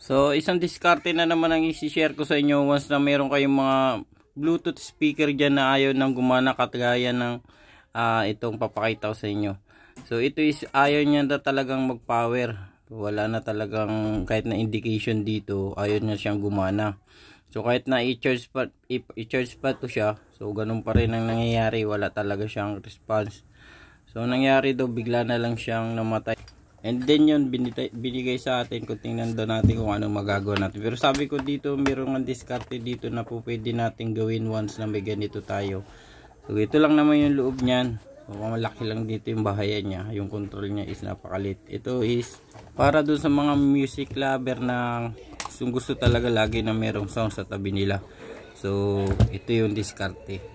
So, isang diskarte na naman ang isi-share ko sa inyo once na meron kayong mga Bluetooth speaker dyan na ayaw nang gumana katgaya ng itong papakita ko sa inyo. So, ito is ayaw niya na talagang mag-power. Wala na talagang kahit na indication dito, ayaw niya siyang gumana. So, kahit na i-charge pa to siya, so ganun pa rin ang nangyayari, wala talaga siyang response. So, nangyari daw, bigla na lang siyang namatay. And then yun, binigay sa atin kung tingnan daw natin kung anong magagawa natin. Pero sabi ko dito, mayroong ang diskarte dito na po pwede natin gawin once na may ganito tayo. So ito lang naman yung loob niyan. So malaki lang dito yung bahayan niya. Yung control niya is napakalit. Ito is para doon sa mga music lover na gusto talaga lagi na mayroong sound sa tabi nila. So ito yung diskarte.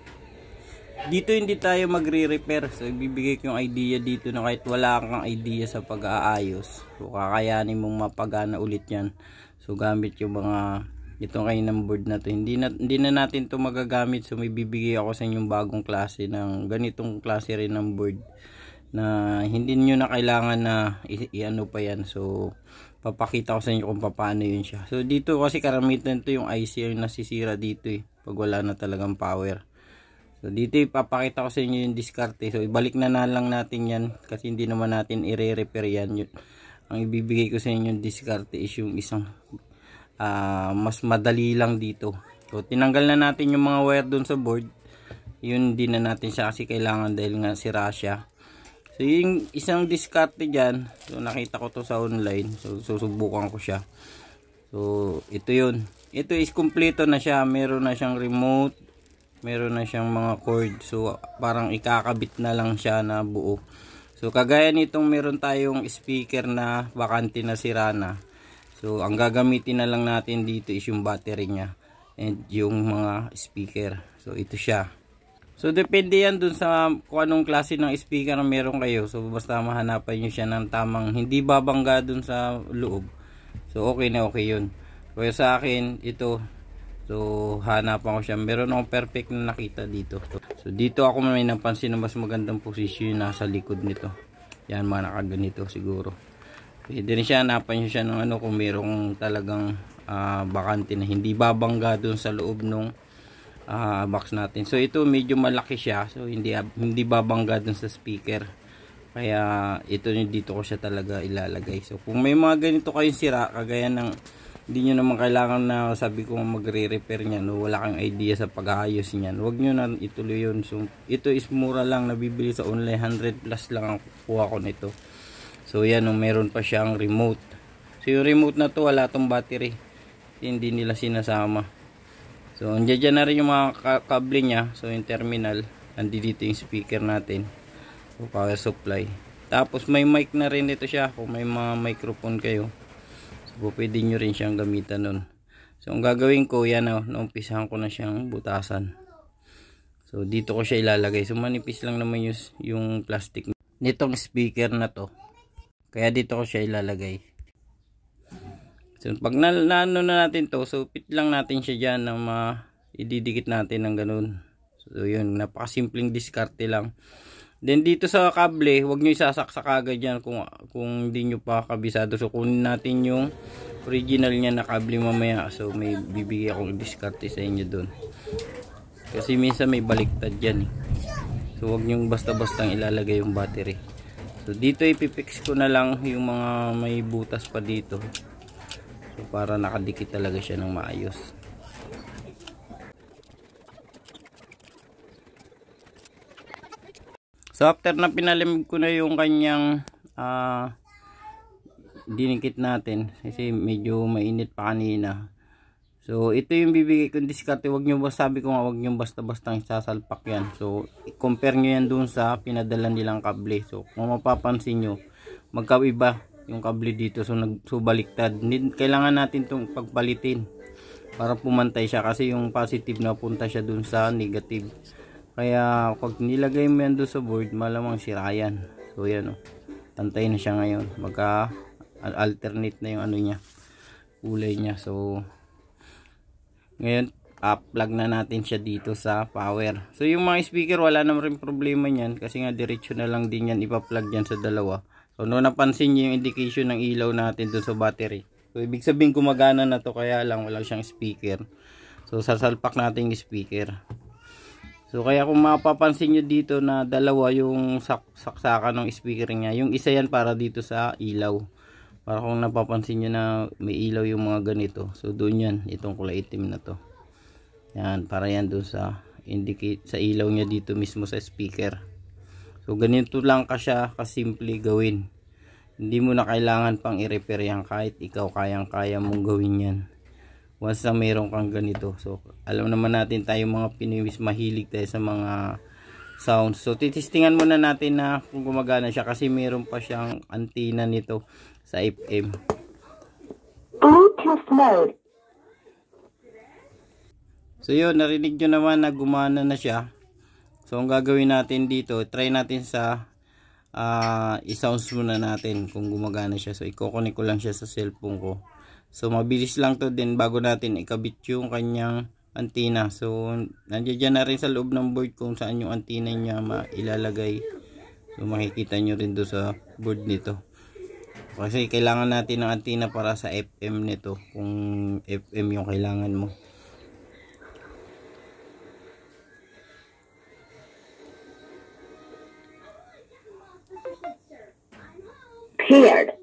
Dito hindi tayo magre-repair. So ibibigay ko yung idea dito na kahit wala kang idea sa pag-aayos, so kakayanin mong mapagana ulit yan. So gamit yung mga itong kainang board na to. Hindi na natin to magagamit. So may bibigay ako sa inyong bagong klase ng ganitong klase rin ng board na hindi nyo na kailangan na i-ano pa yan. So papakita ko sa inyo kung paano yun siya. So dito kasi karamihan to yung IC yung nasisira dito pag wala na talagang power. So dito ipapakita ko sa inyo yung diskarte. So ibalik na lang natin yan kasi hindi naman natin i-repair yan. Ang ibibigay ko sa inyo yung diskarte is yung isang mas madali lang dito. So tinanggal na natin yung mga wire dun sa board. Yun din na natin siya kasi kailangan dahil nga sira siya. So yung isang diskarte dyan, so nakita ko to sa online. So susubukan ko siya. So ito yun. Ito is kompleto na siya. Meron na siyang remote. Meron na siyang mga cord. So parang ikakabit na lang siya na buo. So kagaya nitong meron tayong speaker na bakante na sira na. So ang gagamitin na lang natin dito is yung battery niya and yung mga speaker. So ito siya. So depende yan dun sa kung anong klase ng speaker na meron kayo. So basta mahanapan nyo siya ng tamang hindi babangga dun sa loob. So okay na okay yun. Kaya sa akin ito, so hanapan ko siya. Meron akong perfect na nakita dito. So dito ako may napansin na mas magandang posisyon nasa likod nito. Yan, mga nakaganito siguro. Pwede rin siya, hanapan nyo siya ng ano kung merong talagang bakante na hindi babangga dun sa loob nung box natin. So ito medyo malaki siya. So hindi babangga dun sa speaker. Kaya ito dito ko siya talaga ilalagay. So kung may mga ganito kayong sira, kagaya ng hindi nyo naman kailangan na sabi ko magre-repair niyan, no? Wala kang idea sa pag-aayos niyan, huwag nyo na ituloy yun. So ito is mura lang, nabibili sa online, 100 plus lang ang kuha ko nito. So yan, no? Meron pa siyang remote. So yung remote na to wala tong battery, hindi nila sinasama. So andyan na rin yung mga kable nya. So yung terminal, andito yung speaker natin, so power supply. Tapos may mic na rin ito siya kung may mga microphone kayo. So pwede nyo rin siyang gamitan nun. So ang gagawin ko yan, naumpisahan ko na siyang butasan. So dito ko siya ilalagay. So manipis lang naman yung plastic nitong speaker na to, kaya dito ko siya ilalagay. So pag naano na natin to, so pit lang natin siya dyan na ididikit natin ng ganun. So yun, napakasimpleng diskarte lang. Then dito sa kable, huwag nyo isasaksak agad yan kung hindi nyo pa kabisado. So kunin natin yung original niya na kable mamaya. So may bibigay akong diskarte sa inyo dun. Kasi minsan may baliktad yan . So huwag nyo basta-bastang ilalagay yung battery. So dito ipipix ko na lang yung mga may butas pa dito. So para nakadikit talaga siya ng maayos. So after na pinalimig ko na yung kanyang dinikit natin kasi medyo mainit pa kanina. So ito yung bibigay kong diskarte. Huwag nyo, sabi ko nga, huwag nyo basta-bastang sasalpak yan. So compare nyo yan dun sa pinadala nilang kable. So kung mapapansin nyo, magkaiba yung kable dito. So baliktad. Kailangan natin itong pagpalitin para pumantay siya kasi yung positive na punta siya dun sa negative. Kaya pag nilagay mo yan doon sa board, malamang sira yan. So yan, pantay na siya ngayon. Alternate na yung ano niya, kulay niya. So ngayon plug na natin siya dito sa power. So yung mga speaker wala naman rin problema niyan kasi nga diretso na lang din yan ipa-plug yan sa dalawa. So no napansin niyo yung indication ng ilaw natin doon sa battery. So ibig sabihin gumagana na to, kaya lang wala siyang speaker. So sasalpak natin yung speaker. So kaya kung mapapansin nyo dito na dalawa yung saksakan ng speaker niya, yung isa yan para dito sa ilaw. Para kung napapansin nyo na may ilaw yung mga ganito, so doon yan, itong kulay itim na to. Yan, para yan doon sa indicate sa ilaw niya dito mismo sa speaker. So ganito lang ka siya kasimple gawin. Hindi mo na kailangan pang i-repair yan, kahit ikaw kayang-kaya mong gawin yan. Once na mayroon kang ganito. So alam naman natin tayo mga Pinoy, mahilig tayo sa mga sounds. So titistingan muna natin na kung gumagana siya, kasi mayroon pa siyang antenna nito sa FM. Bluetooth mode. So yun, narinig nyo naman na gumana na siya. So ang gagawin natin dito, try natin sa i-sounds muna natin kung gumagana siya. So i-connect ko lang siya sa cellphone ko. So mabilis lang to din bago natin ikabit yung kanyang antenna. So nandiyan na rin sa loob ng board kung saan yung antenna niya ilalagay. So makikita nyo rin doon sa board nito. Kasi kailangan natin ng antenna para sa FM nito, kung FM yung kailangan mo. Paired.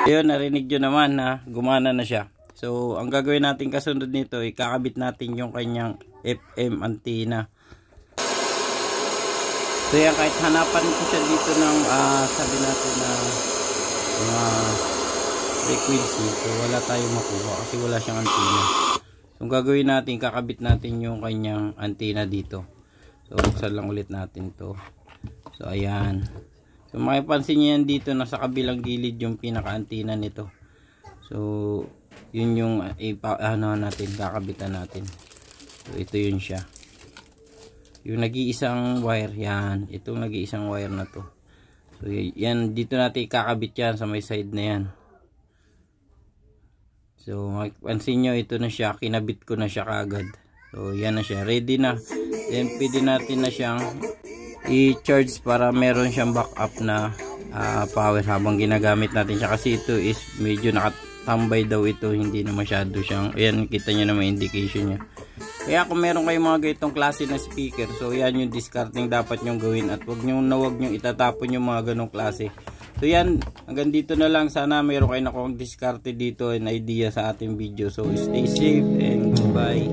Ayun, narinig nyo naman na gumana na siya. So ang gagawin natin kasunod nito, ikakabit natin yung kanyang FM antenna. So yan, kahit hanapan ko siya dito ng sabi natin na frequency, so wala tayong makuha kasi wala siyang antenna. So ang gagawin natin, kakabit natin yung kanyang antenna dito. So buksan lang ulit natin to. So ayan. So makipansin nyo yan dito, nasa kabilang gilid yung pinaka-antenna nito. So yun yung natin, kakabitan natin. So ito yun siya. Yung nag-iisang wire, yan. Itong nag-iisang wire na to. So yan, dito natin kakabit yan sa may side na yan. So makipansin nyo, ito na siya, kinabit ko na siya kaagad. So yan na siya, ready na. Then pwede natin na siyang i-charge para meron siyang backup na power habang ginagamit natin siya, kasi ito is medyo nakatambay daw ito, hindi na masyado siyang, ayan, kita nyo naman indication nya. Kaya kung meron kayong mga ganitong klase na speaker, so yan yung discarding dapat nyong gawin, at wag nyong itatapon yung mga ganong klase. So yan, hanggang dito na lang. Sana meron kayo nakong discard dito and idea sa ating video. So stay safe and goodbye.